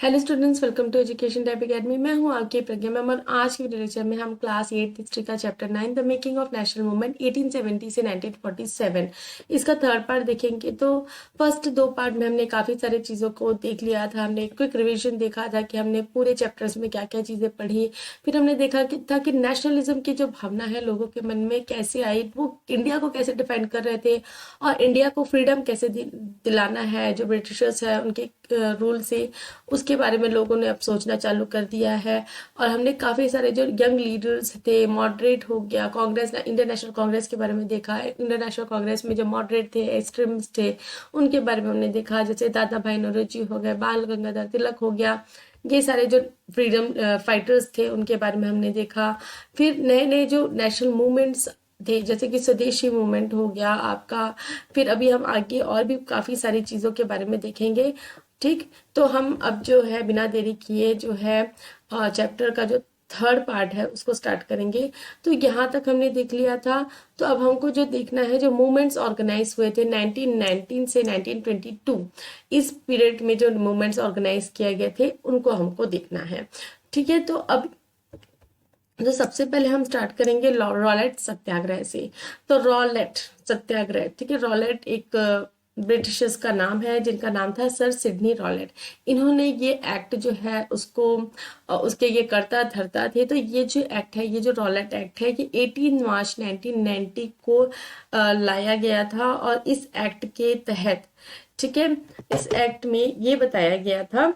Hello students, welcome to education type academy. मैं हूं आपकी प्रज्ञा मैम और आज की वीडियो लेक्चर में हम क्लास 8 हिस्ट्री का chapter 9 the making of national movement 1870 से 1947 इसका थर्ड पार्ट देखेंगे। तो फर्स्ट दो पार्ट में हमने काफ़ी सारी चीज़ों को देख लिया था। हमने क्विक रिविजन देखा था कि हमने पूरे चैप्टर्स में क्या क्या चीज़ें पढ़ी। फिर हमने देखा था कि नेशनलिज्म की जो भावना है लोगों के मन में कैसे आई, वो इंडिया को कैसे डिफाइन कर रहे थे और इंडिया को फ्रीडम कैसे दिलाना है जो ब्रिटिशर्स है उनके रूल से, उसके बारे में लोगों ने अब सोचना चालू कर दिया है। और हमने काफ़ी सारे जो यंग लीडर्स थे, मॉडरेट हो गया, कांग्रेस इंडियन नेशनल कांग्रेस के बारे में देखा है। इंडियन नेशनल कांग्रेस में जो मॉडरेट थे, एक्सट्रीमिस्ट थे, उनके बारे में हमने देखा, जैसे दादा भाई नौरोजी हो गए, बाल गंगाधर तिलक हो गया। ये सारे जो फ्रीडम फाइटर्स थे उनके बारे में हमने देखा। फिर नए नए जो नेशनल मूवमेंट्स थे, जैसे कि स्वदेशी मूवमेंट हो गया आपका। फिर अभी हम आगे और भी काफ़ी सारी चीज़ों के बारे में देखेंगे। ठीक, तो हम अब जो है बिना देरी किए जो है चैप्टर का जो थर्ड पार्ट है उसको स्टार्ट करेंगे। तो यहाँ तक हमने देख लिया था। तो अब हमको जो देखना है, जो मूवमेंट्स ऑर्गेनाइज हुए थे 1919 से 1922, इस पीरियड में जो मूवमेंट्स ऑर्गेनाइज किए गए थे उनको हमको देखना है। ठीक है, तो अब तो सबसे पहले हम स्टार्ट करेंगे रॉलेट सत्याग्रह से। तो रॉलेट सत्याग्रह, ठीक है, रॉलेट एक ब्रिटिशर्स का नाम है जिनका नाम था सर सिडनी रॉलेट। इन्होंने ये एक्ट जो है उसको उसके ये करता धरता थे। तो ये जो एक्ट है, ये जो रॉलेट एक्ट है, ये 18 मार्च 1990 को लाया गया था। और इस एक्ट के तहत, ठीक है, इस एक्ट में ये बताया गया था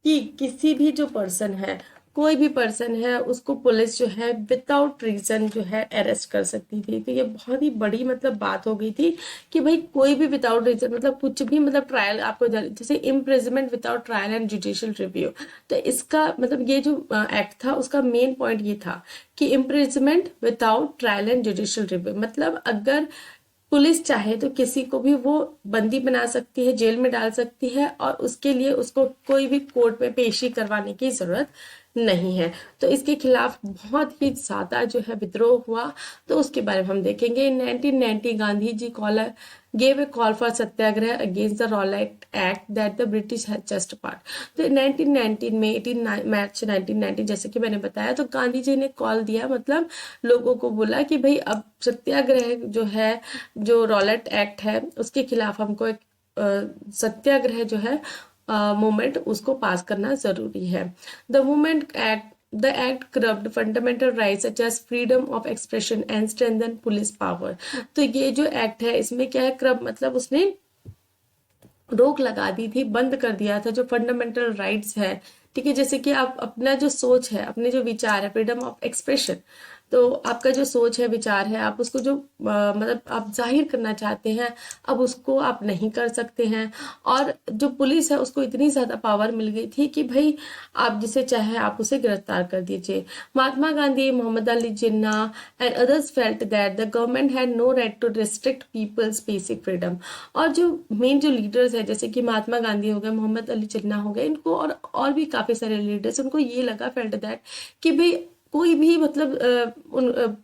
कि किसी भी जो पर्सन है, कोई भी पर्सन है, उसको पुलिस जो है विदाउट रीजन जो है अरेस्ट कर सकती थी। तो ये बहुत ही बड़ी मतलब बात हो गई थी कि भाई कोई भी विदाउट रीजन, मतलब कुछ भी, मतलब ट्रायल आपको जैसे imprisonment without trial and judicial review. तो इसका मतलब ये जो एक्ट था उसका मेन पॉइंट ये था कि imprisonment without trial and judicial review, मतलब अगर पुलिस चाहे तो किसी को भी वो बंदी बना सकती है, जेल में डाल सकती है और उसके लिए उसको कोई भी कोर्ट में पेशी करवाने की जरूरत नहीं है। तो इसके खिलाफ बहुत ही ज्यादा जो है विद्रोह हुआ। तो उसके बारे में हम देखेंगे। इन 1990 Gandhi ji gave a call for Satyagraha against the Rowlatt Act that the British had just passed। तो 1919 में 18 मार्च 1919, जैसे कि मैंने बताया, तो गांधी जी ने कॉल दिया, मतलब लोगों को बोला कि भाई अब सत्याग्रह जो है, जो रॉलेट एक्ट है उसके खिलाफ हमको एक सत्याग्रह जो है मूवमेंट उसको पास करना जरूरी है। The movement act The act curbed fundamental rights such as freedom of expression and strengthened police power। तो ये जो एक्ट है इसमें क्या है, करब मतलब उसने रोक लगा दी थी, बंद कर दिया था जो फंडामेंटल राइट्स है। ठीक है, जैसे कि आप अपना जो सोच है, अपने जो विचार है, फ्रीडम ऑफ एक्सप्रेशन, तो आपका जो सोच है, विचार है, आप उसको जो मतलब आप जाहिर करना चाहते हैं, अब उसको आप नहीं कर सकते हैं। और जो पुलिस है उसको इतनी ज़्यादा पावर मिल गई थी कि भाई आप जिसे चाहे आप उसे गिरफ्तार कर दीजिए। Mahatma Gandhi, Mohammad Ali Jinnah and others felt that the government had no right to restrict people's basic freedom. और जो मेन जो लीडर्स है, जैसे कि महात्मा गांधी हो गए, मोहम्मद अली जिन्ना हो गए, इनको और भी काफ़ी सारे लीडर्स, उनको ये लगा, फेल्ट दैट, कि भाई कोई भी मतलब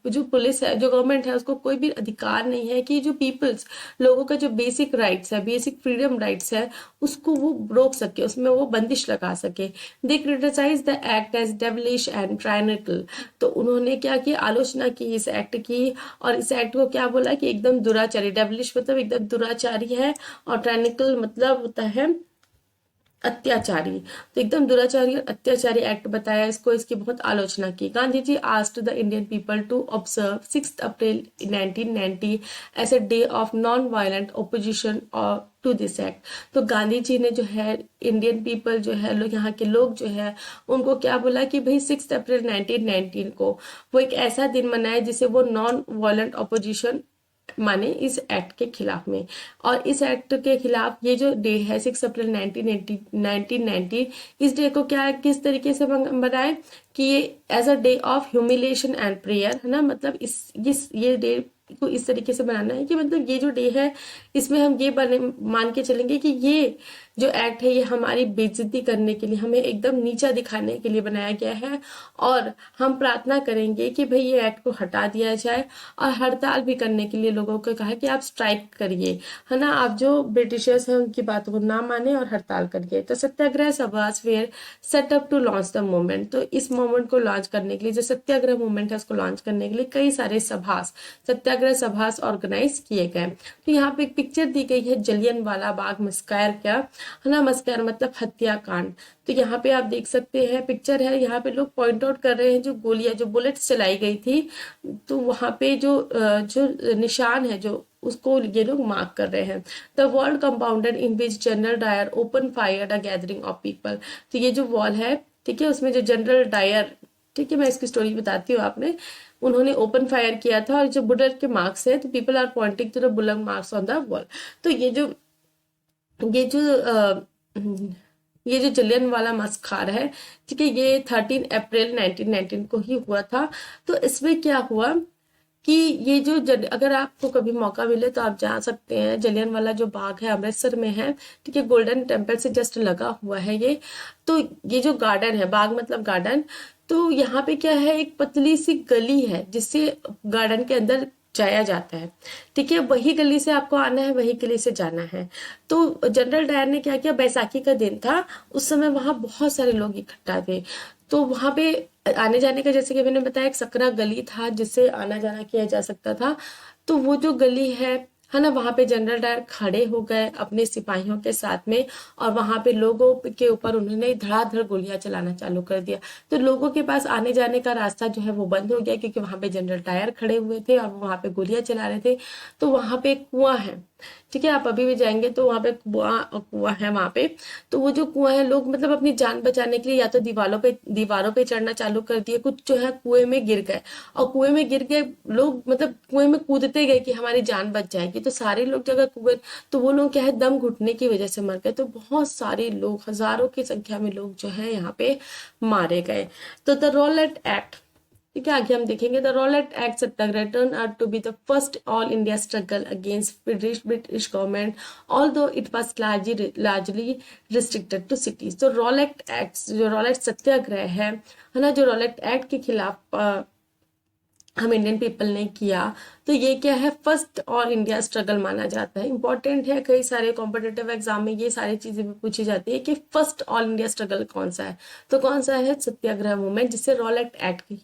जो पुलिस है, जो गवर्नमेंट है, उसको कोई भी अधिकार नहीं है कि जो पीपल्स, लोगों का जो बेसिक राइट्स है, बेसिक फ्रीडम राइट्स है, उसको वो रोक सके, उसमें वो बंदिश लगा सके। They criticise the act as devilish and tyrannical. तो उन्होंने क्या किया, आलोचना की इस एक्ट की, और इस एक्ट को क्या बोला कि एकदम दुराचारी, डेविलिश मतलब एकदम दुराचारी है, और टायरनिकल मतलब होता है अत्याचारी। तो एकदम दुराचारी और अत्याचारी एक्ट बताया इसको, इसकी बहुत आलोचना की। Gandhi ji asked the Indian people to observe 6 April 1990 as a day of non violent opposition to this act. तो गांधी जी ने जो है इंडियन पीपल जो है, लोग, यहाँ के लोग जो है, उनको क्या बोला कि भाई 6 अप्रैल 1919 को वो एक ऐसा दिन मनाए जिसे वो नॉन वायलेंट ओपोजिशन माने इस एक्ट के खिलाफ में। और इस एक्ट के खिलाफ ये जो डे है 6 अप्रैल 1990, इस डे को क्या, किस तरीके से बनाए कि ये as a day of humiliation and prayer है ना, मतलब ये डे को इस तरीके से बनाना है कि मतलब ये जो डे है इसमें हम ये मान के चलेंगे कि ये जो एक्ट है ये हमारी बेइज्जती करने के लिए, हमें एकदम नीचा दिखाने के लिए बनाया गया है, और हम प्रार्थना करेंगे कि भाई ये एक्ट को हटा दिया जाए। और हड़ताल भी करने के लिए लोगों को कहा कि आप स्ट्राइक करिए, है ना, आप जो ब्रिटिशर्स हैं उनकी बातों को ना माने और हड़ताल करिए। तो satyagraha sabhas were set up to launch the movement. तो इस मूवमेंट को लॉन्च करने के लिए, जो सत्याग्रह मूवमेंट है उसको लॉन्च करने के लिए कई सारे सभास, सत्याग्रह सभास ऑर्गेनाइज किए गए। तो यहाँ पे एक पिक्चर दी गई है जलियन वाला बाग मस्कर का, है ना, मस्कर मतलब हत्याकांड। तो यहाँ पे आप देख सकते हैं पिक्चर है, यहाँ पे लोग पॉइंट आउट कर रहे हैं जो गोलियां, जो बुलेट्स चलाई गई थी, तो वहां पे जो निशान है जो उसको ये लोग मार्क कर रहे हैं। The wall compounded in which General Dyer open fire a gathering of people. तो ये जो वॉल है, ठीक है, उसमें जो जनरल डायर, ठीक है, मैं इसकी स्टोरी बताती हूँ, आपने उन्होंने ओपन फायर किया था, और जो बुलेट के मार्क्स है, तो people are pointing to the bullet marks on the wall. तो ये जो ये जो जलियन वाला मस्खार है, ठीक है, ये 13 अप्रैल 1919 को ही हुआ था। तो इसमें क्या हुआ कि ये जो अगर आपको कभी मौका मिले तो आप जा सकते हैं, जलियन वाला जो बाग है अमृतसर में है, ठीक है, गोल्डन टेम्पल से जस्ट लगा हुआ है ये। तो ये जो गार्डन है, बाग मतलब गार्डन, तो यहाँ पे क्या है, एक पतली सी गली है जिससे गार्डन के अंदर जाया जाता है, ठीक है, वही गली से आपको आना है, वही गली से जाना है। तो जनरल डायर ने क्या किया, बैसाखी का दिन था, उस समय वहां बहुत सारे लोग इकट्ठा थे। तो वहां पे आने जाने का, जैसे कि मैंने बताया, एक सकरा गली था जिससे आना जाना किया जा सकता था। तो वो जो गली है ना, वहां पे जनरल डायर खड़े हो गए अपने सिपाहियों के साथ में, और वहां पे लोगों के ऊपर उन्होंने धड़ाधड़ गोलियां चलाना चालू कर दिया। तो लोगों के पास आने जाने का रास्ता जो है वो बंद हो गया, क्योंकि वहां पे जनरल डायर खड़े हुए थे और वहां पे गोलियां चला रहे थे। तो वहां पे एक कुआं है, ठीक है, आप अभी भी जाएंगे तो वहां पे कुआं है वहां पे। तो वो जो कुआं है, लोग मतलब अपनी जान बचाने के लिए या तो दीवारों पे चढ़ना चालू कर दिए, कुछ जो है कुएं में गिर गए, और कुएं में गिर गए लोग, मतलब कुएं में कूदते गए कि हमारी जान बच जाएगी। तो सारे लोग जगह कुएं, तो वो लोग क्या है, दम घुटने की वजह से मर गए। तो बहुत सारे लोग, हजारों की संख्या में लोग जो है यहाँ पे मारे गए। तो द रॉलेट एक्ट, ठीक है, आगे हम देखेंगे। The Rowlatt act satyagraha turn out to be the first all India struggle against British government, although it was largely restricted to cities. तो रॉलेट एक्ट, जो रॉलेट सत्याग्रह है ना, जो रॉलेट एक्ट के खिलाफ हम इंडियन पीपल ने किया, तो ये क्या है, फर्स्ट ऑल इंडिया स्ट्रगल माना जाता है। इंपॉर्टेंट है, कई सारे कॉम्पिटेटिव एग्जाम में ये सारी चीजें भी पूछी जाती है कि फर्स्ट ऑल इंडिया स्ट्रगल कौन सा है। तो कौन सा है, सत्याग्रह मूवमेंट, जिससे रॉलेट एक्ट के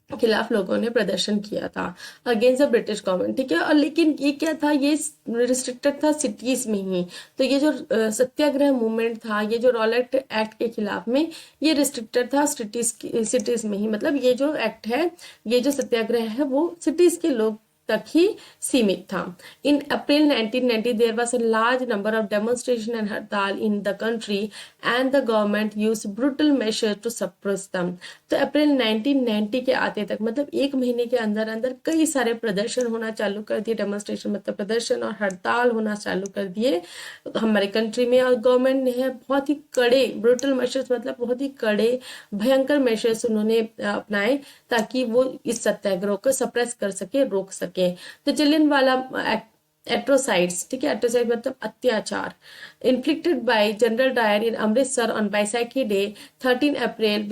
खिलाफ लोगों ने प्रदर्शन किया था अगेंस्ट द ब्रिटिश गवर्नमेंट, ठीक है। और लेकिन ये क्या था, ये रिस्ट्रिक्टेड था सिटीज में ही। तो ये जो सत्याग्रह मूवमेंट था, ये जो रॉलेट एक्ट के खिलाफ में, ये रिस्ट्रिक्टेड था सिटीज में ही। मतलब ये जो एक्ट है, ये जो सत्याग्रह है, वो सिटीज के लोग तक ही सीमित था। In April 1990 there was a large number of demonstration and hartal in the country and the government used brutal measures to suppress them. तो अप्रैल 1990 के आते तक, मतलब एक महीने के अंदर अंदर कई सारे प्रदर्शन होना चालू कर दिए, डेमोन्स्ट्रेशन मतलब प्रदर्शन, और हड़ताल होना चालू कर दिए हमारे कंट्री में। और गवर्नमेंट ने बहुत ही कड़े, ब्रूटल मेजर्स मतलब बहुत ही कड़े भयंकर मेजर्स उन्होंने अपनाए, ताकि वो इस सत्याग्रह को सप्रेस कर सके, रोक सके। तो जलियनवाला एट्रोसाइड्स, ठीक है, एट्रोसाइड मतलब अत्याचार, inflicted by General Dyer in Amritsar on Baisakhi day 13 April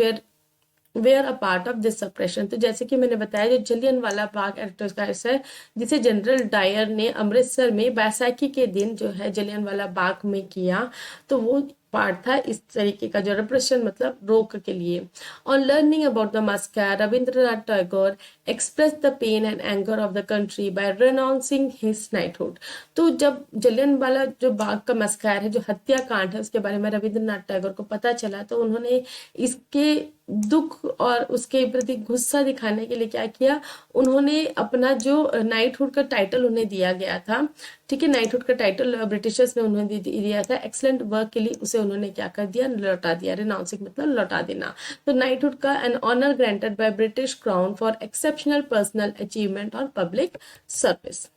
where a part of this suppression. तो जैसे कि मैंने बताया, जो जलियनवाला बाग एट्रोसाइड्स है, जिसे जनरल डायर ने अमृतसर में बैसाखी के दिन जो है जलियनवाला बाग में किया, तो वो पार्ट था इस तरीके का, जो रिप्रेशन मतलब रोक के लिए। On learning about the massacre, Rabindranath Tagore express the pain and anger of the country by renouncing his knighthood. तो जब जलियनवाला जो बाग का मस्कर है, जो हत्याकांड है, उसके बारे में रविंद्रनाथ टैगोर को पता चला, तो उन्होंने इसके दुख और उसके प्रति गुस्सा दिखाने के लिए क्या किया, उन्होंने अपना जो नाइटहुड का टाइटल उन्हें दिया गया था, ठीक है, नाइटहुड का टाइटल ब्रिटिशर्स ने उन्होंने दिया था एक्सलेंट वर्क के लिए, उसे उन्होंने क्या कर दिया, लौटा दिया। रिनाउंसिंग मतलब लौटा देना। तो नाइटहुड का an honour granted by British crown for exceptional personal achievement और public service.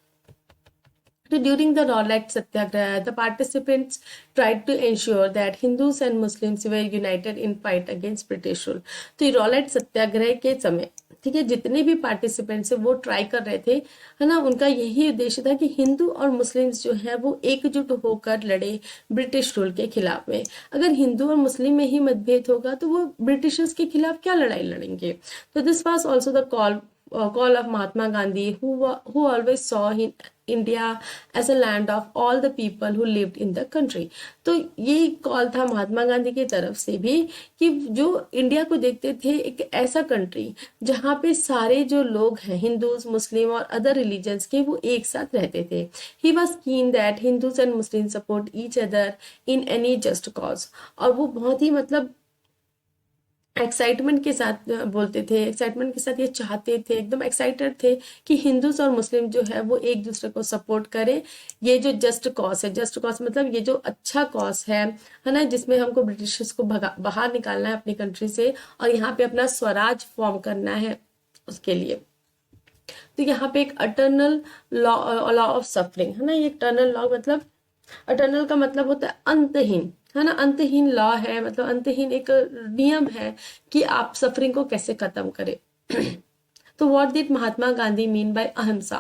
So during the Rowlatt Satyagraha, the participants tried to ensure that Hindus and Muslims were united in fight against British rule. तो Rowlatt सत्याग्रह के समय, ठीक है, जितने भी participants है वो ट्राई कर रहे थे, है ना, उनका यही उद्देश्य था कि हिंदू और मुस्लिम्स जो है वो एकजुट होकर लड़े ब्रिटिश रूल के खिलाफ में। अगर हिंदू और मुस्लिम में ही मतभेद होगा तो वो ब्रिटिशर्स के खिलाफ क्या लड़ाई लड़ेंगे। तो this was also the call of Mahatma Gandhi, who always saw India as a land of all the people who lived in the country. तो ये कॉल था महात्मा गांधी की तरफ से भी कि जो इंडिया को देखते थे एक ऐसा कंट्री जहाँ पे सारे जो लोग हैं हिंदूज मुस्लिम और अदर रिलीजन्स के वो एक साथ रहते थे। ही वॉज कीन that Hindus and Muslim support each other in any just cause. और वो बहुत ही मतलब एक्साइटमेंट के साथ बोलते थे, एक्साइटमेंट के साथ ये चाहते थे, एकदम एक्साइटेड थे कि हिंदूज और मुस्लिम जो है वो एक दूसरे को सपोर्ट करें। ये जो जस्ट कॉज है, जस्ट कॉज मतलब ये जो अच्छा कॉज है ना, जिसमें हमको ब्रिटिशर्स को बाहर निकालना है अपनी कंट्री से और यहाँ पे अपना स्वराज फॉर्म करना है उसके लिए। तो यहाँ पे एक अटर्नल लॉ ऑफ सफरिंग है ना, ये अटर्नल लॉ मतलब अटर्नल का मतलब होता है अंतहीन, है ना, अंतहीन लॉ है, मतलब अंतहीन एक नियम है कि आप सफरिंग को कैसे खत्म करें। तो what did Mahatma Gandhi mean by अहिंसा।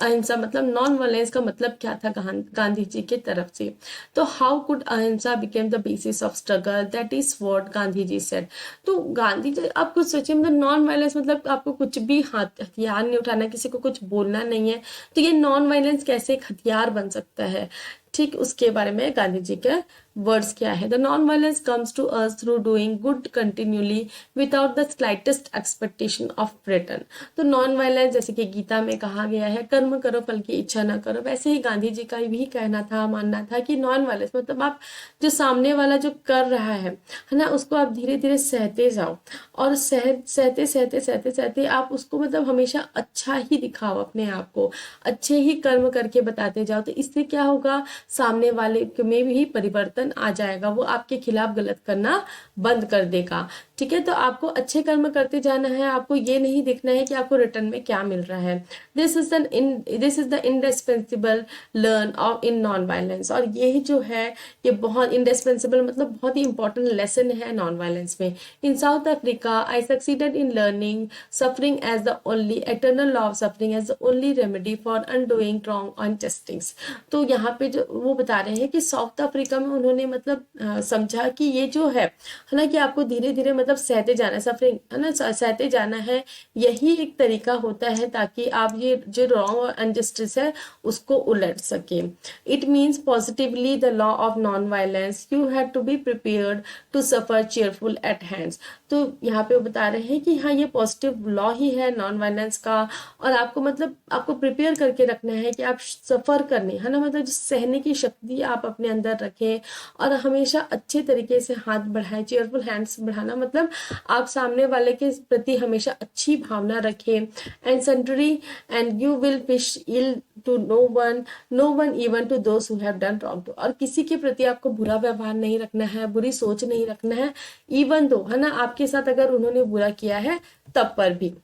अहिंसा मतलब नॉन वायलेंस का मतलब क्या था गांधी जी के तरफ से। तो how could ahimsa became the basis of struggle, that is what Gandhi ji said. तो गांधी जी, आप कुछ सोचिए, मतलब नॉन वायलेंस मतलब आपको कुछ भी हथियार नहीं उठाना, किसी को कुछ बोलना नहीं है, तो ये नॉन वायलेंस कैसे एक हथियार बन सकता है। ठीक, उसके बारे में गांधी जी के वर्ड्स क्या है। The non violence comes to us through doing good continuously without the slightest expectation of return. तो नॉन वायलेंस जैसे कि गीता में कहा गया है, कर्म करो फल की इच्छा ना करो, वैसे ही गांधी जी का भी कहना था, मानना था कि नॉन वायलेंस मतलब आप जो सामने वाला जो कर रहा है ना, उसको आप धीरे धीरे सहते जाओ और सहते सहते सहते सहते आप उसको मतलब हमेशा अच्छा ही दिखाओ, अपने आप को अच्छे ही कर्म करके बताते जाओ। तो इससे क्या होगा, सामने वाले में भी परिवर्तन आ जाएगा, वो आपके खिलाफ गलत करना बंद कर देगा। ठीक है, तो आपको अच्छे कर्म करते जाना है, आपको ये नहीं देखना है कि आपको रिटर्न में क्या मिल रहा है। This is the indispensable learn of in non violence. और यही जो है ये बहुत इंडिस्पेंसिबल मतलब बहुत ही इंपॉर्टेंट लेसन है नॉन वायलेंस में। In South Africa I succeeded in learning suffering as the only eternal law of suffering as the only remedy for undoing wrong on justice. तो यहाँ पे जो वो बता रहे हैं कि साउथ अफ्रीका में उन्होंने मतलब समझा कि ये जो है ना, कि आपको धीरे धीरे मतलब सहते जाना है, सफरिंग है ना, सहते जाना है, यही एक तरीका होता है ताकि आप ये जो रॉन्ग और अनजस्टिस है उसको उलट सके। It means positively the law of non violence, you have to be prepared to suffer cheerful at hands. तो यहाँ पे वो बता रहे हैं कि हाँ, ये पॉजिटिव लॉ ही है नॉन वायलेंस का, और आपको मतलब आपको प्रिपेयर करके रखना है कि आप सफर करने, है ना, मतलब सहने की शक्ति आप अपने अंदर रखें और हमेशा अच्छे तरीके से हाथ बढ़ाएं। चेयरफुल हैंड्स बढ़ाना मतलब आप सामने वाले के प्रति हमेशा अच्छी भावना रखें। And sentry and you will wish ill to no one even to those who have done wrong to. और किसी के प्रति आपको बुरा व्यवहार नहीं रखना है, बुरी सोच नहीं रखना है, इवन दो, है ना, आपके साथ अगर उन्होंने बुरा किया है तब पर भी।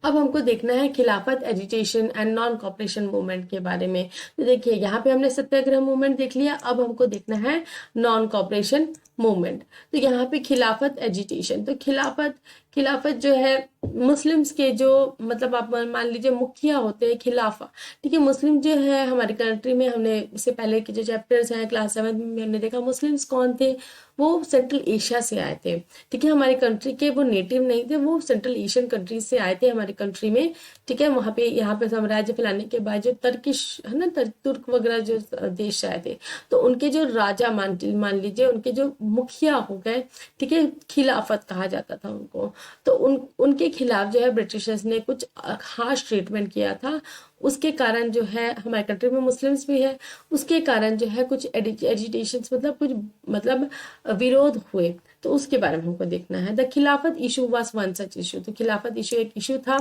अब हमको देखना है खिलाफत agitation and non cooperation movement के बारे में। तो देखिए यहाँ पे हमने सत्याग्रह मूवमेंट देख लिया, अब हमको देखना है नॉन कॉपरेशन मूवमेंट। तो यहाँ पे खिलाफत एजिटेशन, तो खिलाफत जो है मुस्लिम्स के जो मतलब आप मान लीजिए मुखिया होते हैं खिलाफा। ठीक है, मुस्लिम जो है हमारी कंट्री में, हमने इससे पहले के जो चैप्टर्स हैं क्लास 7 में हमने देखा मुस्लिम्स कौन थे, वो सेंट्रल एशिया से आए थे। ठीक है, हमारी कंट्री के वो नेटिव नहीं थे, वो सेंट्रल एशियन कंट्रीज से आए थे हमारी कंट्री में। ठीक है, वहाँ पे यहाँ पे साम्राज्य फैलाने के बाद जो तर्किश है ना, तुर्क वगैरह जो देश आए थे, तो उनके जो राजा मान लीजिए उनके जो मुखिया हो गए, ठीक है, खिलाफत कहा जाता था उनको। तो उनके खिलाफ जो है ब्रिटिशर्स ने कुछ हार्श ट्रीटमेंट किया था। उसके कारण जो है हमारे कंट्री में मुस्लिम्स भी है, उसके कारण जो है कुछ एजिटेशन मतलब कुछ मतलब विरोध हुए। तो उसके बारे में हमको देखना है। द खिलाफत issue was one such issue. तो खिलाफत इशू एक इशू था,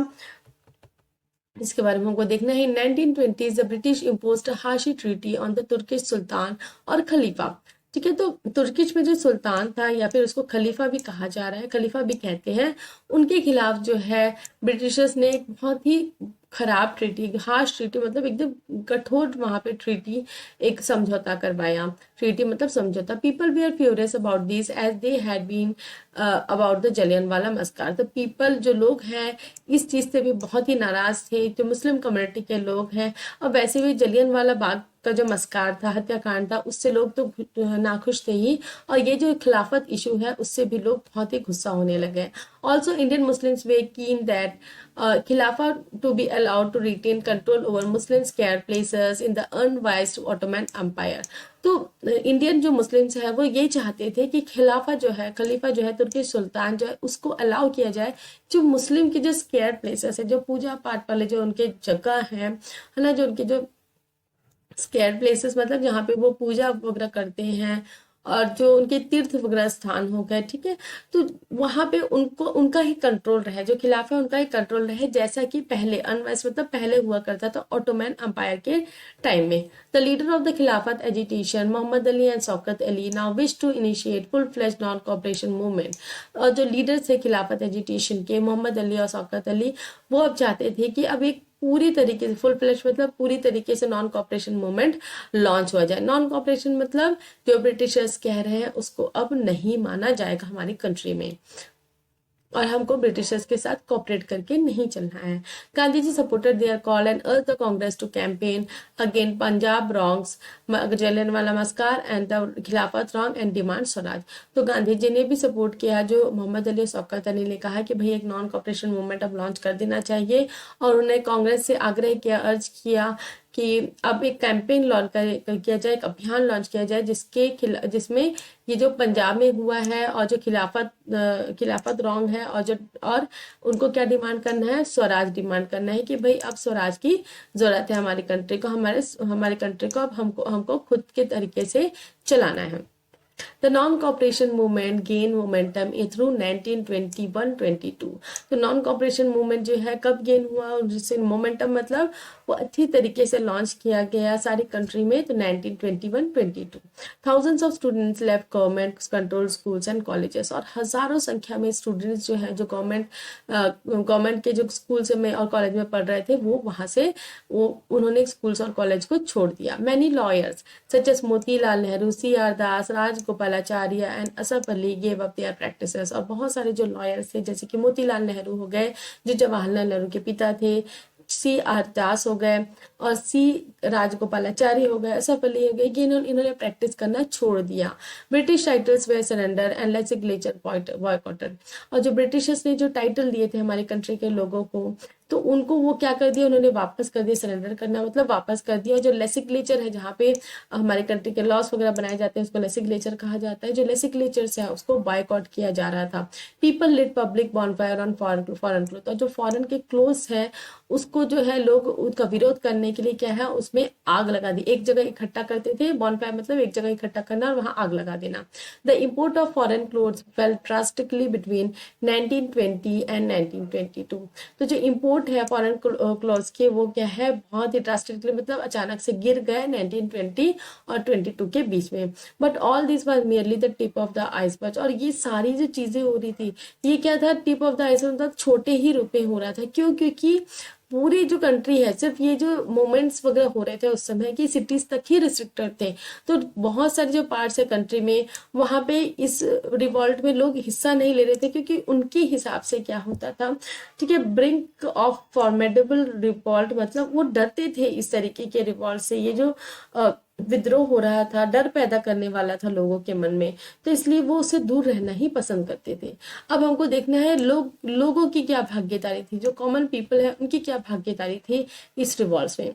इसके बारे में हमको देखना है। 1920s the British imposed harsh treaty on the Turkish sultan और खलीफा। ठीक है, तो तुर्किश में जो सुल्तान था या फिर उसको खलीफा भी कहा जा रहा है, खलीफा भी कहते हैं, उनके खिलाफ जो है ब्रिटिशर्स ने एक बहुत ही खराब ट्रीटी, हार्श ट्रीटी मतलब एकदम कठोर वहां पे ट्रीटी, एक समझौता करवाया। ट्रीटी मतलब समझौता। People we are furious about this as they had been about the Jallianwala massacre. तो पीपल जो लोग हैं इस चीज से भी बहुत ही नाराज थे, जो मुस्लिम कम्युनिटी के लोग हैं। और वैसे भी जलियनवाला बाग का जो मस्कार था, हत्याकांड था, उससे लोग तो नाखुश थे ही, और ये जो खिलाफत इशू है उससे भी लोग बहुत ही गुस्सा होने लगे। Also Indian Muslims were keen that khalifa to be allowed to retain control over Muslim sacred places in the unwise Ottoman empire. तो इंडियन जो मुस्लिम्स है वो ये चाहते थे कि खिलाफा जो है, खलीफा जो है, तुर्की सुल्तान जो है, उसको अलाउ किया जाए जो मुस्लिम के जो स्केयर प्लेसेस है, जो पूजा पाठ वाले जो उनके जगह है ना, जो उनके जो स्केयर प्लेसेस मतलब जहाँ पे वो पूजा वगैरह करते हैं, और जो उनके तीर्थ वगैरह स्थान हो गए, ठीक है, तो वहां पे उनको उनका ही कंट्रोल रहे, जो खिलाफा है उनका ही कंट्रोल रहे, जैसा कि पहले अनवैस मतलब पहले हुआ करता था ऑटोमन एम्पायर के टाइम में। The leader of the Khilafat agitation Mohammad Ali and Shaukat Ali now wish to initiate full fledge non cooperation movement. और जो लीडर थे खिलाफत एजिटेशन के, मोहम्मद अली और शौकत अली, वो अब चाहते थे कि अब एक पूरी तरीके से फुल फ्लेश मतलब पूरी तरीके से नॉन कॉपरेशन मूवमेंट लॉन्च हो जाए। नॉन कॉपरेशन मतलब जो ब्रिटिशर्स कह रहे हैं उसको अब नहीं माना जाएगा हमारी कंट्री में, और हमको ब्रिटिशर्स के साथ कोऑपरेट करके नहीं चलना है। Gandhi ji supported their call and urged the Congress to campaign against Punjab wrongs, Jallianwala massacre and the Khilafat wrong and demand swaraj. तो गांधी जी ने भी सपोर्ट किया, जो मोहम्मद अली शौकत अली ने कहा कि भाई एक नॉन कॉपरेशन मूवमेंट अब लॉन्च कर देना चाहिए, और उन्हें कांग्रेस से आग्रह किया, अर्ज किया कि अब एक कैंपेन लॉन्च किया जाए, एक अभियान लॉन्च किया जाए जिसमें ये जो पंजाब में हुआ है और जो खिलाफत रॉन्ग है, और उनको क्या डिमांड करना है, स्वराज डिमांड करना है कि भाई अब स्वराज की जरूरत है हमारी कंट्री को, हमारे कंट्री को अब हमको खुद के तरीके से चलाना है। The non-cooperation movement gained momentum through 1921-22। तो नॉन कॉपरेशन मूवमेंट जो है कब गेन हुआ, और जिससे मोमेंटम मतलब वो अच्छी तरीके से लॉन्च किया गया सारी कंट्री में, तो 1921-22। Thousands of students left government control schools and colleges. और हजारों संख्या में स्टूडेंट्स जो है, जो गवर्नमेंट के जो स्कूल्स में और कॉलेज में पढ़ रहे थे, वो वहां से उन्होंने स्कूल्स और कॉलेज को छोड़ दिया। Many lawyers such as Motilal Nehru, C R Das, Rajagopalachari and Asaf Ali gave up their practices. और बहुत सारे जो लॉयर्स थे, जैसे कि मोतीलाल नेहरू हो गए जो जवाहरलाल नेहरू के पिता थे, सी आर दास हो गए, और सी राजगोपालाचारी हो गए, असफ अली हो गए, कि इन्होंने प्रैक्टिस करना छोड़ दिया। British titles way surrender and legislature boycotted. और जो ब्रिटिशर्स ने जो टाइटल दिए थे हमारी कंट्री के लोगों को, तो उनको वो क्या कर दिया, उन्होंने वापस कर दिया। सरेंडर करना मतलब वापस कर दिया। जो लेजिस्लेचर है, जहाँ पे हमारे कंट्री के लॉस वगैरह बनाए जाते हैं, उसको लेजिस्लेचर कहा जाता है। जो लेजिस्लेचर है उसको बायकॉट किया जा रहा था। People lit public bonfire on foreign cloth. और जो फॉरेन के क्लोथ्स है उसको जो है लोग उसका विरोध करने के लिए क्या है, उसमें आग लगा दी। एक जगह इकट्ठा करते थे, बॉनफायर मतलब एक जगह इकट्ठा करना और वहां आग लगा देना। The import of foreign clothes fail drastically between 1920 and 1922। तो जो इम्पोर्ट है फॉरेन क्लोथ्स के, वो क्या है, बहुत ही ड्रास्टिकली मतलब अचानक से गिर गए 1920 और 22 के बीच में। But all this was merely the tip of the iceberg. और ये सारी जो चीजें हो रही थी, ये क्या था, टिप ऑफ द आइसबर्ग, मतलब छोटे ही रूप में हो रहा था। क्यों? क्योंकि पूरी जो कंट्री है, सिर्फ ये जो मोमेंट्स वगैरह हो रहे थे उस समय की सिटीज तक ही रिस्ट्रिक्टेड थे। तो बहुत सारे जो पार्ट्स है कंट्री में, वहां पे इस रिवॉल्ट में लोग हिस्सा नहीं ले रहे थे, क्योंकि उनके हिसाब से क्या होता था, ठीक है, ब्रिंक ऑफ फॉर्मेडेबल रिवॉल्ट, मतलब वो डरते थे इस तरीके के रिवॉल्ट से। ये जो विद्रोह हो रहा था, डर पैदा करने वाला था लोगों के मन में, तो इसलिए वो उससे दूर रहना ही पसंद करते थे। अब हमको देखना है लोगों की क्या भागीदारी थी, जो कॉमन पीपल है उनकी क्या भागीदारी थी इस रिवॉल्ट में।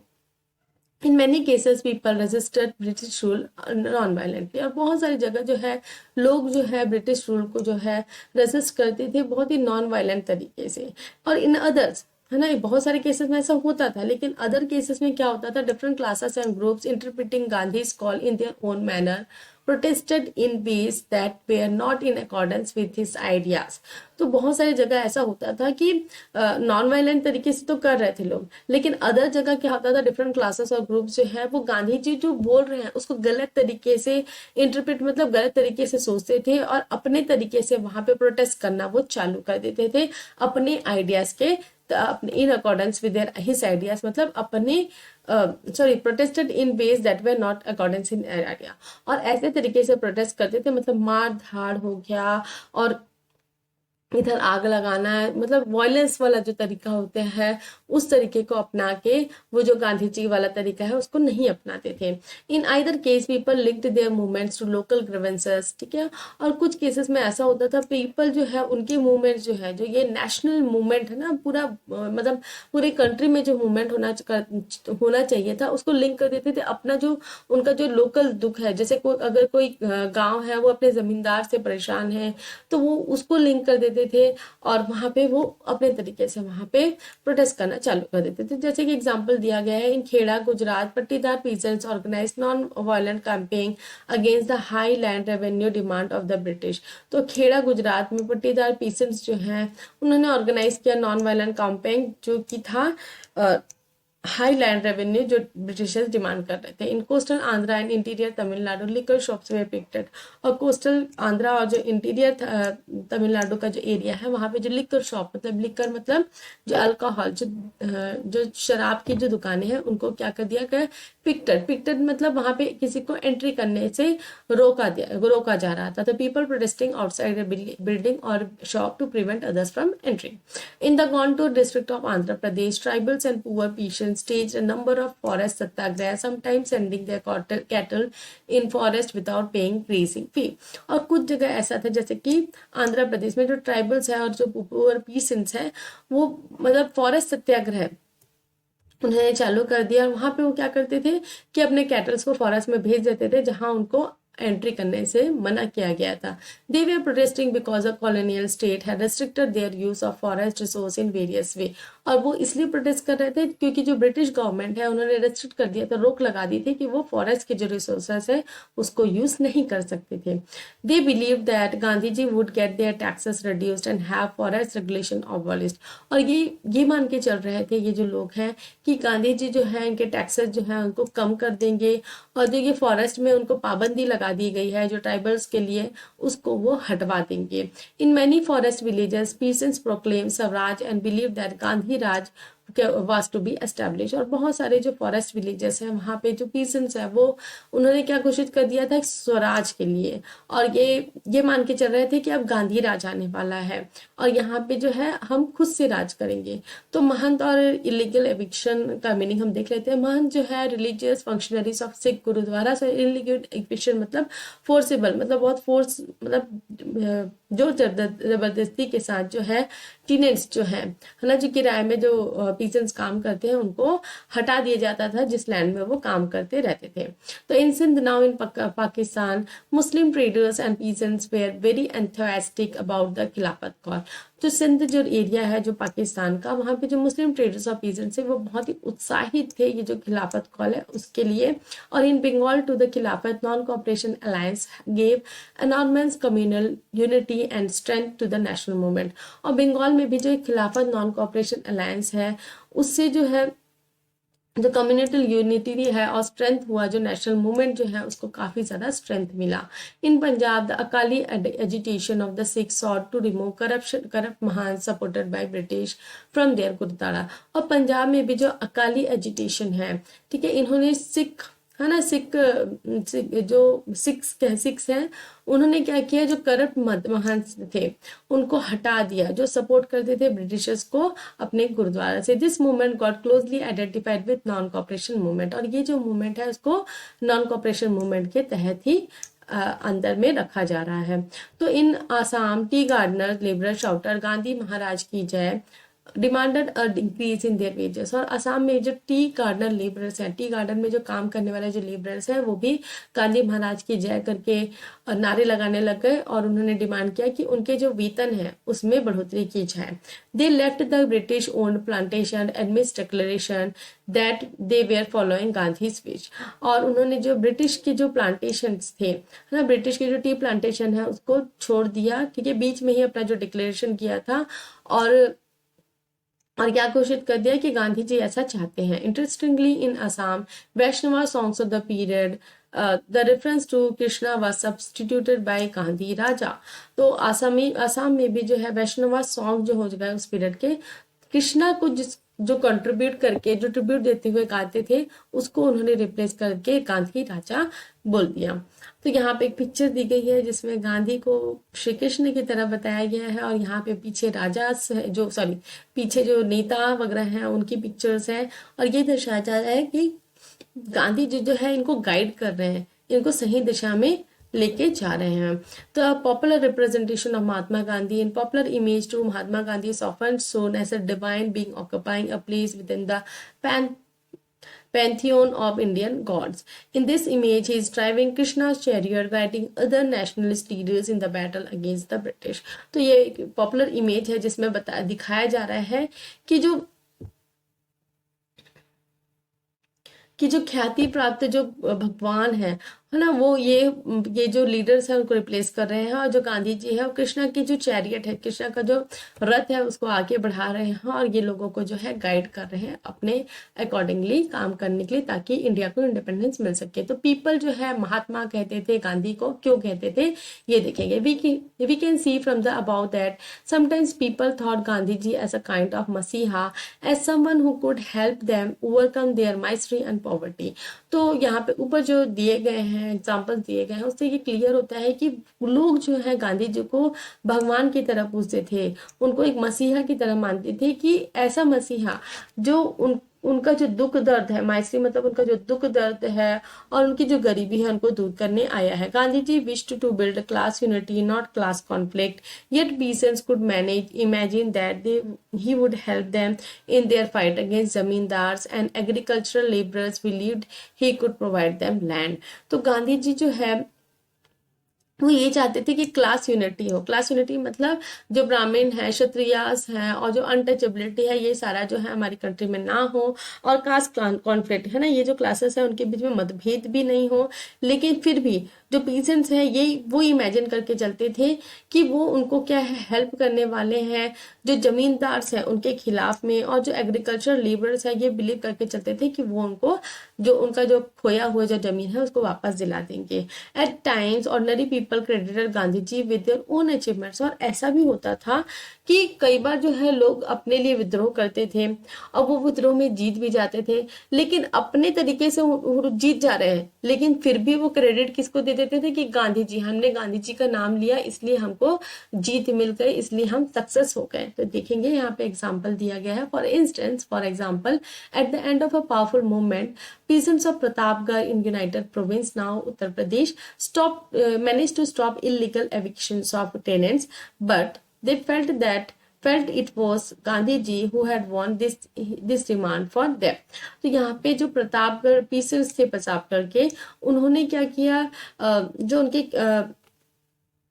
In many cases people resisted British rule non violently. और बहुत सारी जगह जो है लोग जो है ब्रिटिश रूल को जो है रेजिस्ट करते थे बहुत ही नॉन वायलेंट तरीके से। और इन अदर्स है ना, बहुत सारे केसेस में ऐसा होता था, लेकिन अदर केसेस में क्या होता था, different classes and groups interpreting Gandhi's call in their own manner protested in ways that were not in accordance with his ideas। तो बहुत सारी जगह ऐसा होता था कि नॉन वायलेंट तरीके से तो कर रहे थे लोग, लेकिन अदर जगह क्या होता था, डिफरेंट क्लासेस और ग्रुप्स जो है वो गांधी जी जो बोल रहे हैं उसको गलत तरीके से इंटरप्रेट मतलब गलत तरीके से सोचते थे, और अपने तरीके से वहां पे प्रोटेस्ट करना वो चालू कर देते थे अपने आइडियाज के in accordance with their his ideas, मतलब अपने protested in ways that they not accordance in idea, और ऐसे तरीके से प्रोटेस्ट करते थे, मतलब मार धाड़ हो गया और इधर आग लगाना है, मतलब वायलेंस वाला जो तरीका होता है उस तरीके को अपना के वो जो गांधी जी वाला तरीका है उसको नहीं अपनाते थे। In either case people linked their movements to local grievances, ठीक है। और कुछ केसेस में ऐसा होता था पीपल जो है उनके मूवमेंट जो है, जो ये नेशनल मूवमेंट है ना, पूरा मतलब पूरे कंट्री में जो मूवमेंट होना चाहिए था उसको लिंक कर देते थे अपना जो उनका जो लोकल दुख है। जैसे अगर कोई गाँव है वो अपने जमींदार से परेशान है तो वो उसको लिंक कर देते थे और वहां पे वो अपने तरीके से वहां पे प्रोटेस्ट करना चालू कर देते थे। जैसे कि एग्जांपल दिया गया है, इन Kheda Gujarat Patidar peasants organise non violent campaign against the high land revenue demand of the British. तो खेड़ा गुजरात में पट्टीदार पीसेंट्स जो हैं उन्होंने ऑर्गेनाइज किया नॉन वायलेंट कैंपेन जो कि था हाई लैंड रेवेन्यू जो ब्रिटिशर्स डिमांड कर रहे थे। इन coastal Andhra and interior Tamil Nadu liquor shops way picked, और कोस्टल आंध्रा और जो इंटीरियर तमिलनाडु का जो एरिया है वहां पे जो लिकर शॉप मतलब लिकर मतलब जो अल्कोहल जो शराब की जो दुकानें हैं उनको क्या कर दिया गया, पिक्टेड मतलब वहां पे किसी को एंट्री करने से रोका जा रहा था। तो पीपल प्रोटेस्टिंग आउटसाइड बिल्डिंग और shop to prevent others from entering. In the Guntur district of Andhra Pradesh tribals and poor people staged a number of forest satyagraha, sometimes sending their cattle in forest without paying grazing fee। और कुछ जगह ऐसा था जैसे कि आंध्र प्रदेश में जो ट्राइबल्स है और जो पुअर पीसेंट्स है वो मतलब फॉरेस्ट सत्याग्रह उन्होंने चालू कर दिया। वहां पे वो क्या करते थे कि अपने कैटल्स को फॉरेस्ट में भेज देते थे जहां उनको एंट्री करने से मना किया गया था। They were protesting because a colonial state had restricted their use of forest resource in various way. और वो इसलिए प्रोटेस्ट कर रहे थे क्योंकि जो ब्रिटिश गवर्नमेंट है उन्होंने रेस्ट्रिक्ट कर दिया था, रोक लगा दी थी कि वो फॉरेस्ट के जो रिसोर्सेस है उसको यूज नहीं कर सकते थे। They believe that Gandhi ji would get their taxes reduced and have forest regulation abolished. और ये मान के चल रहे थे ये जो लोग हैं कि गांधी जी जो है इनके टैक्सेस जो है उनको कम कर देंगे और जो ये फॉरेस्ट में उनको पाबंदी लगा दी गई है जो ट्राइबल्स के लिए उसको वो हटवा देंगे। In many forest villages peasants proclaim Swaraj and believe that Gandhi Raj was to be established। और बहुत सारे जो फॉरेस्ट विलेजेस हैं वहाँ पे जो पीसेंट्स है वो उन्होंने क्या घोषित कर दिया था स्वराज के लिए, और ये मान के चल रहे थे कि अब गांधी राज आने वाला है और यहाँ पे जो है हम खुद से राज करेंगे। तो महंत और इलीगल एविक्शन का मीनिंग हम देख लेते हैं। महंत जो है religious functionaries of Sikh gurdwara से, इलीगल एविक्शन मतलब फोर्सेबल मतलब बहुत फोर्स मतलब जो जबरदस्ती के साथ जो है टीनेट्स जो है ना जो किराए में जो पीसेंट्स काम करते हैं उनको हटा दिया जाता था जिस लैंड में वो काम करते रहते थे। तो in Sindh now in Pakistan Muslim traders and peasants were very enthusiastic about the Khilafat call. जो सिंध जो एरिया है जो पाकिस्तान का वहाँ पे जो मुस्लिम ट्रेडर्स और पीसेंट्स है वो बहुत ही उत्साहित थे ये जो खिलाफत कॉल है उसके लिए। और in Bengal to the Khilafat non cooperation alliance gave enormous communal unity and strength to the national movement. और बंगाल में भी जो खिलाफत नॉन कॉपरेशन अलायंस है उससे जो है जो कम्युनिटल यूनिटी है और स्ट्रेंथ हुआ, जो नेशनल मूवमेंट जो है उसको काफ़ी ज़्यादा स्ट्रेंथ मिला। In Punjab the Akali agitation of the Sikh sought to remove corrupt mahant supported by British from their gurdwara. और पंजाब में भी जो अकाली एजिटेशन है, ठीक है, इन्होंने सिख है ना जो सिक्स हैं उन्होंने क्या किया, जो करप्ट महान थे उनको हटा दिया जो सपोर्ट करते थे ब्रिटिशर्स को अपने गुरुद्वारा से। This movement got closely identified with non cooperation movement. और ये जो मूवमेंट है उसको नॉन कॉपरेशन मूवमेंट के तहत ही अंदर में रखा जा रहा है। तो in Assam tea gardener labourers shouted Gandhi Maharaj की जय demanded a increase in their wages. और असम में जो टी गार्डनर लेबरर्स हैं, टी गार्डन में जो काम करने वाले जो लेबरर्स हैं वो भी गांधी महाराज की जय करके नारे लगाने लग गए और उन्होंने डिमांड किया कि उनके जो वेतन है उसमें बढ़ोतरी की जाए। They left the British owned plantation एडमिस declaration that they were following Gandhi speech. और उन्होंने जो ब्रिटिश के जो प्लांटेशन थे है ना, ब्रिटिश के जो टी प्लांटेशन है उसको छोड़ दिया, ठीक है, बीच में ही अपना जो डिक्लेरेशन किया था और क्या घोषित कर दिया कि गांधी जी ऐसा चाहते हैं। Interestingly in Assam Vaishnava songs of the period the reference to Krishna was substituted by Gandhi Raja. तो असम में भी जो है वैष्णवा सॉन्ग जो हो गए उस पीरियड के कृष्णा को जो कंट्रीब्यूट करके जो ट्रिब्यूट देते हुए गाते थे उसको उन्होंने रिप्लेस करके गांधी राजा बोल दिया। तो यहाँ पे एक पिक्चर दी गई है जिसमें गांधी को श्री कृष्ण की तरह बताया गया है और यहाँ पे पीछे राजा जो पीछे जो नेता वगैरह हैं उनकी पिक्चर्स हैं और ये दर्शाया जा रहा है कि गांधी जी जो है इनको गाइड कर रहे हैं, इनको सही दिशा में लेके जा रहे हैं। तो popular representation of Mahatma Gandhi in popular image to Mahatma Gandhi is often shown as a divine being occupying a place with in the pantheon of Indian gods. In this image, he is driving Krishna's chariot, guiding other nationalist leaders in the battle against the British. तो ये एक popular image है जिसमें दिखाया जा रहा है कि जो ख्याति प्राप्त जो भगवान है ना, वो ये जो लीडर्स है उनको रिप्लेस कर रहे हैं और जो गांधी जी है वो कृष्णा की जो चैरियट है, कृष्णा का जो रथ है उसको आगे बढ़ा रहे हैं और ये लोगों को जो है गाइड कर रहे हैं अपने अकॉर्डिंगली काम करने के लिए ताकि इंडिया को इंडिपेंडेंस मिल सके। तो पीपल जो है महात्मा कहते थे गांधी को, क्यों कहते थे ये देखेंगे। We can see from the about that sometimes people thought Gandhi ji as a kind of messiah, as someone who could help them overcome their misery and poverty. तो यहाँ पे ऊपर जो दिए गए हैं एग्जाम्पल दिए गए हैं उससे ये क्लियर होता है कि लोग जो है गांधी जी को भगवान की तरह पूजते थे, उनको एक मसीहा की तरह मानते थे कि ऐसा मसीहा जो उनका जो दुख दर्द है, माइसरी मतलब उनका जो दुख दर्द है और उनकी जो गरीबी है उनको दूर करने आया है। Gandhi ji wished to build class unity not class conflict, yet peasants could manage imagine that he would help them in their fight against zamindars and agricultural laborers believed he could provide them land. तो गांधी जी जो है वो ये चाहते थे कि class unity हो। Class unity मतलब जो ब्राह्मण है, क्षत्रियास है और जो अनटचेबिलिटी है ये सारा जो है हमारी कंट्री में ना हो और कास्ट कॉन्फ्लिक्ट है ना, ये जो क्लासेस है उनके बीच में मतभेद भी नहीं हो। लेकिन फिर भी जो पीसेंट्स हैं ये वो इमेजिन करके चलते थे कि वो उनको क्या है हेल्प करने वाले हैं, जो जमींदार्स हैं उनके खिलाफ में, और जो एग्रीकल्चर लेबरर्स हैं ये बिलीव करके चलते थे कि वो उनको जो उनका जो खोया हुआ जो जमीन है उसको वापस दिला देंगे। At times ordinary people credited Gandhi ji with their own achievements, और ऐसा भी होता था कि कई बार जो है लोग अपने लिए विद्रोह करते थे और वो विद्रोह में जीत भी जाते थे, लेकिन अपने तरीके से जीत जा रहे हैं लेकिन फिर भी वो क्रेडिट किसको दे देते थे कि गांधी जी, हमने गांधी जी का नाम लिया इसलिए हमको जीत मिल गई, इसलिए हम सक्सेस हो गए। तो देखेंगे यहाँ पे एग्जाम्पल दिया गया है। For example at the end of a powerful movement peasants of Pratapgarh in United Province, now Uttar Pradesh, managed to stop illegal evictions of tenants, but they felt it was Gandhi ji who had won this demand for them. तो यहाँ पे जो Pratapgarh peasants थे प्रतापगढ़ के, उन्होंने क्या किया, जो उनके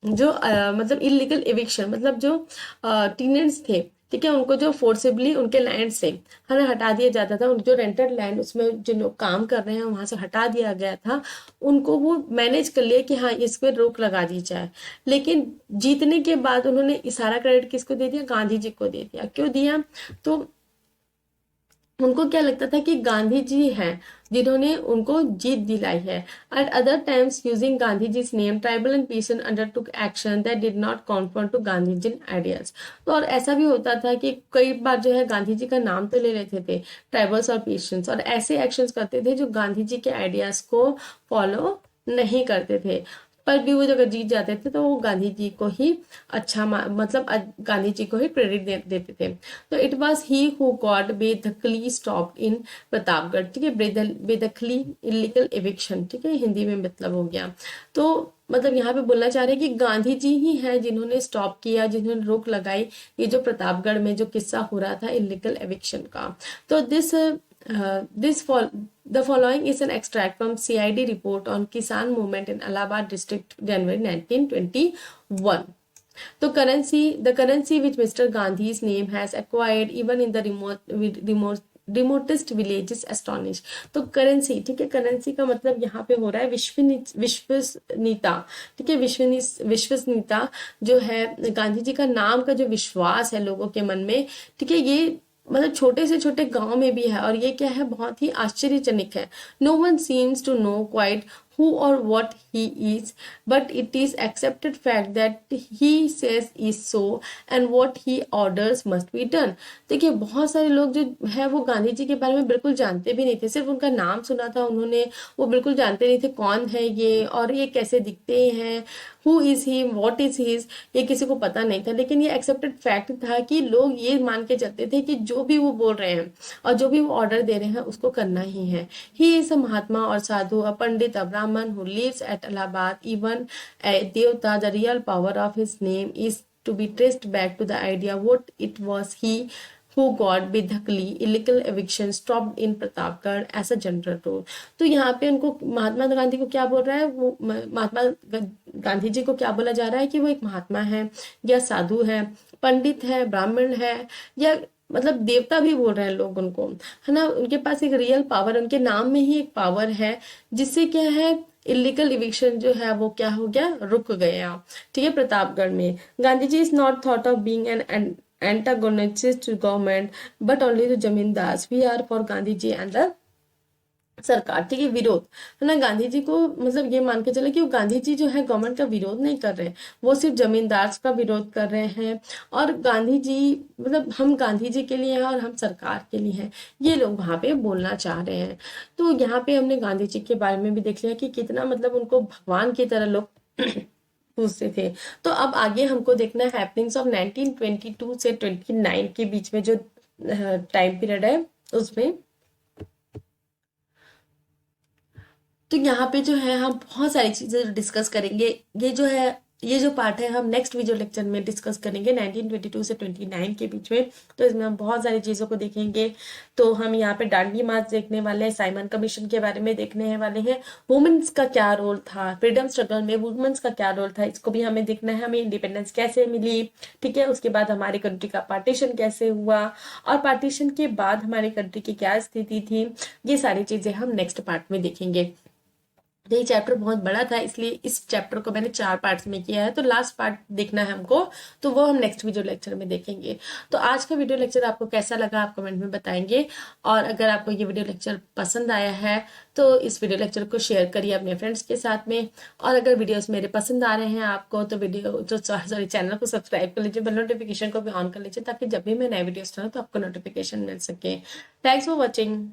मतलब इलीगल एविक्शन मतलब जो टेनेंट्स थे, ठीक है, उनको जो फोर्सिबली उनके लैंड से हटा दिया जाता था, जो रेंटेड लैंड उसमें जो लोग काम कर रहे हैं वहां से हटा दिया गया था, उनको वो मैनेज कर लिया कि हाँ इस पर रोक लगा दी जाए। लेकिन जीतने के बाद उन्होंने सारा क्रेडिट किसको दे दिया, गांधी जी को दे दिया। क्यों दिया, तो उनको क्या लगता था कि गांधी जी हैं जिन्होंने उनको जीत दिलाई है। At other times using Gandhi ji's name tribal and peasant undertook action that did not conform to Gandhi ji ideas. तो और ऐसा भी होता था कि कई बार जो है गांधी जी का नाम तो ले लेते थे ट्राइबल्स और पीसेंट्स, और ऐसे एक्शंस करते थे जो गांधी जी के आइडियाज को फॉलो नहीं करते थे, पर भी वो अगर जीत जाते थे तो वो गांधी जी को ही अच्छा मतलब गांधी जी को ही क्रेडिट देते थे। तो it was he who got bedakhli stopped in Pratapgarh, ठीक है, बेदखली इलीगल एविक्शन, ठीक है, हिंदी में मतलब हो गया। तो मतलब यहाँ पे बोलना चाह रहे हैं कि गांधी जी ही हैं जिन्होंने स्टॉप किया, जिन्होंने रोक लगाई ये जो प्रतापगढ़ में जो किस्सा हो रहा था इलीगल एविक्शन का। तो the following is an extract from CID report on Kisan movement in Allahabad district January 1921. The currency which Mr. Gandhi's name has acquired even in the remotest villages astonish. तो currency, ठीक है, currency का मतलब यहाँ पे हो रहा है विश्वसनीयता, ठीक है, विश्वसनीयता जो है गांधी जी का नाम का जो विश्वास है लोगों के मन में, ठीक है, ये मतलब छोटे से छोटे गांव में भी है और ये क्या है बहुत ही आश्चर्यजनक है। No one seems to know quite who or what he is, but it is accepted fact that he says is so and what he orders must be done। देखिए बहुत सारे लोग जो है वो गांधी जी के बारे में बिल्कुल जानते भी नहीं थे, सिर्फ उनका नाम सुना था उन्होंने, वो बिल्कुल जानते नहीं थे कौन है ये और ये कैसे दिखते हैं, who is he, what is his, ये किसी को पता नहीं था। लेकिन ये एक्सेप्टेड फैक्ट था कि लोग ये मान के चलते थे कि जो भी वो बोल रहे हैं और जो भी वो ऑर्डर दे रहे हैं उसको करना ही है। ही इज अ महात्मा और साधु, अ pandit, a Brahmin who lives at Allahabad, even a devta. The real power of his name is to be traced back to the idea what it was he who got basically illegal eviction stopped in Pratapgarh as a general rule। तो यहाँ पे उनको महात्मा गांधी को क्या बोल रहा है, वो महात्मा गांधी जी को क्या बोला जा रहा है कि वो एक महात्मा है या साधु है, पंडित है, ब्राह्मण है, या मतलब देवता भी बोल रहे हैं लोग उनको, है ना। उनके पास एक रियल पावर, उनके नाम में ही एक पावर है जिससे क्या है, इलीगल इविक्शन जो है वो क्या हो गया, रुक गया। ठीक है, प्रतापगढ़ में। Gandhi ji is not thought of being an antagonist to government but only to zamindar. We are for Gandhi ji and the sarkar. ठीक है, विरोध, है ना। गांधी जी को मतलब ये मान के चले कि वो गांधी जी जो है गवर्नमेंट का विरोध नहीं कर रहे हैं, वो सिर्फ जमींदार का विरोध कर रहे हैं। और गांधी जी मतलब हम गांधी जी के लिए हैं और हम सरकार के लिए हैं, ये लोग वहां पे बोलना चाह रहे हैं। तो यहाँ पे हमने गांधी जी के बारे में भी देख लिया कि कितना मतलब उनको भगवान की तरह लोग पूछते थे। तो अब आगे हमको देखना है हैपनिंग्स ऑफ 1922 से 29 के बीच में जो टाइम पीरियड है उसमें। तो यहाँ पे जो है हम बहुत सारी चीजें डिस्कस करेंगे। ये जो पार्ट है हम नेक्स्ट वीडियो लेक्चर में डिस्कस करेंगे 1922 से 29 के बीच में। तो इसमें हम बहुत सारी चीजों को देखेंगे। तो हम यहाँ पे दांडी मार्च देखने वाले हैं, साइमन कमीशन के बारे में देखने वाले हैं, वुमेन्स का क्या रोल था फ्रीडम स्ट्रगल में, वुमेन्स का क्या रोल था इसको भी हमें देखना है, हमें इंडिपेंडेंस कैसे मिली। ठीक है, उसके बाद हमारी कंट्री का पार्टीशन कैसे हुआ और पार्टीशन के बाद हमारी कंट्री की क्या स्थिति थी, ये सारी चीजें हम नेक्स्ट पार्ट में देखेंगे। ये चैप्टर बहुत बड़ा था इसलिए इस चैप्टर को मैंने 4 पार्ट्स में किया है, तो लास्ट पार्ट देखना है हमको, तो वो हम नेक्स्ट वीडियो लेक्चर में देखेंगे। तो आज का वीडियो लेक्चर आपको कैसा लगा आप कमेंट में बताएंगे, और अगर आपको ये वीडियो लेक्चर पसंद आया है तो इस वीडियो लेक्चर को शेयर करिए अपने फ्रेंड्स के साथ में। और अगर वीडियोस मेरे पसंद आ रहे हैं आपको तो चैनल को सब्सक्राइब कर लीजिए, बेल नोटिफिकेशन को भी ऑन कर लीजिए ताकि जब भी मैं नए वीडियोस डालूं तो आपको नोटिफिकेशन मिल सके। Thanks for watching.